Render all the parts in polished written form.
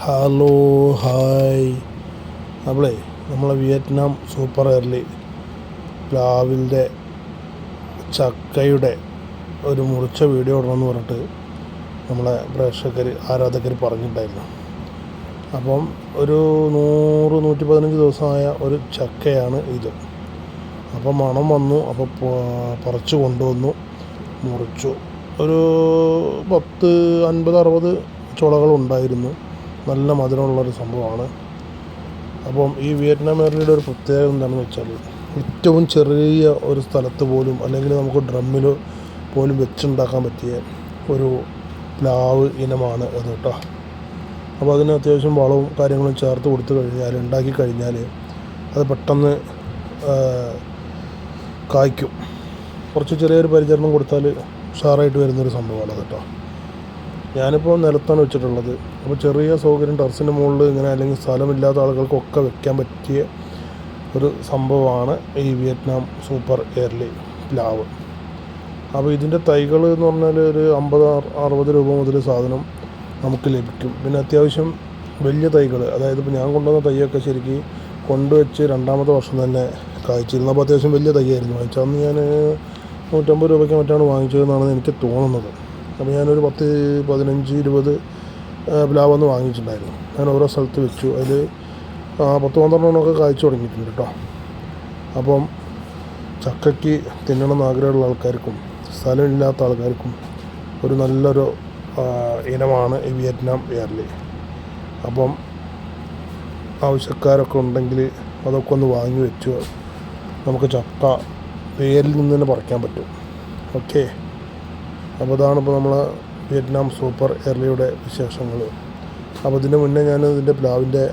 Hello hi. നമ്മളെ Vietnam super early പ്ലാവിൻ്റെ ചക്കയുടെ ഒരു മുറിച്ച വീഡിയോ ഇടണമെന്ന് പറഞ്ഞിട്ട് നമ്മളെ ആരാധകർ പറഞ്ഞിട്ടുണ്ടായിരുന്നു. അപ്പം ഒരു 100-115 ദിവസമായ ഒരു ചക്കയാണ് ഇത്. അപ്പം മണം വന്നു. അപ്പോൾ പറിച്ചു കൊണ്ടുവന്നു, മുറിച്ചു. ഒരു 10-50-60 ചുളകളുണ്ടായിരുന്നു. നല്ല മധുരമുള്ളൊരു സംഭവമാണ്. അപ്പം ഈ വിയറ്റ്നാം എയർലിയുടെ ഒരു പ്രത്യേകത എന്താണെന്ന് വെച്ചാൽ, ഏറ്റവും ചെറിയ ഒരു സ്ഥലത്ത് പോലും, അല്ലെങ്കിൽ നമുക്ക് ഡ്രമ്മിൽ പോലും വെച്ചുണ്ടാക്കാൻ പറ്റിയ ഒരു പ്ലാവ് ഇനമാണ് അത് കേട്ടോ. അപ്പോൾ അതിന് അത്യാവശ്യം വളവും കാര്യങ്ങളും ചേർത്ത് കൊടുത്തു കഴിഞ്ഞാൽ, ഉണ്ടാക്കി കഴിഞ്ഞാൽ അത് പെട്ടെന്ന് കായ്ക്കും. കുറച്ച് ചെറിയൊരു പരിചരണം കൊടുത്താൽ ഉഷാറായിട്ട് വരുന്നൊരു സംഭവമാണ് അത് കേട്ടോ. ഞാനിപ്പോൾ നിലത്താണ് വെച്ചിട്ടുള്ളത്. അപ്പോൾ ചെറിയ സൗകര്യം ടെറസിൻ്റെ മുകളിൽ ഇങ്ങനെ, അല്ലെങ്കിൽ സ്ഥലമില്ലാത്ത ആളുകൾക്കൊക്കെ വെക്കാൻ പറ്റിയ ഒരു സംഭവമാണ് ഈ വിയറ്റ്നാം സൂപ്പർ എയർലി പ്ലാവ്. അപ്പോൾ ഇതിൻ്റെ തൈകൾ എന്ന് പറഞ്ഞാൽ ഒരു 50-60 രൂപ മുതൽ സാധനം നമുക്ക് ലഭിക്കും. പിന്നെ അത്യാവശ്യം വലിയ തൈകൾ, അതായത് ഇപ്പോൾ ഞാൻ കൊണ്ടുവന്ന തൈയൊക്കെ ശരിക്കും കൊണ്ടുവച്ച് 2ാമത്തെ വർഷം തന്നെ കായ്ച്ചിരുന്നു. അപ്പോൾ അത്യാവശ്യം വലിയ തൈയായിരുന്നു വാങ്ങിച്ചത്. അന്ന് ഞാൻ 150 രൂപയ്ക്ക് മറ്റാണ് വാങ്ങിച്ചതെന്നാണ് എനിക്ക് തോന്നുന്നത്. അപ്പോൾ ഞാനൊരു 10-15-20 പ്ലാവൊന്ന് വാങ്ങിച്ചിട്ടുണ്ടായിരുന്നു. ഞാൻ ഓരോ സ്ഥലത്ത് വെച്ചു. അതിൽ 10-12 കായ്ച്ചു തുടങ്ങിയിട്ടുണ്ട് കേട്ടോ. അപ്പം ചക്കയ്ക്ക് തിന്നണമെന്ന് ആഗ്രഹമുള്ള ആൾക്കാർക്കും സ്ഥലമില്ലാത്ത ആൾക്കാർക്കും ഒരു നല്ലൊരു ഇനമാണ് ഈ വിയറ്റ്നാം എയർലി. അപ്പം ആവശ്യക്കാരൊക്കെ ഉണ്ടെങ്കിൽ അതൊക്കെ ഒന്ന് വാങ്ങി വെച്ചു. നമുക്ക് ചക്ക വേരിൽ നിന്ന് തന്നെ പറിക്കാൻ പറ്റും. ഓക്കെ. അപ്പോൾ ഇതാണിപ്പോൾ നമ്മളെ വിയറ്റ്നാം സൂപ്പർ എയർലിയുടെ വിശേഷങ്ങൾ. അപ്പോൾ ഇതിൻ്റെ മുന്നേ ഞാൻ ഇതിൻ്റെ പ്ലാവിൻ്റെ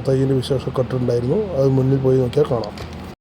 തൈയിൻ്റെ വിശേഷമൊക്കെ ഇട്ടിട്ടുണ്ടായിരുന്നു. അത് മുന്നിൽ പോയി നോക്കിയാൽ കാണാം.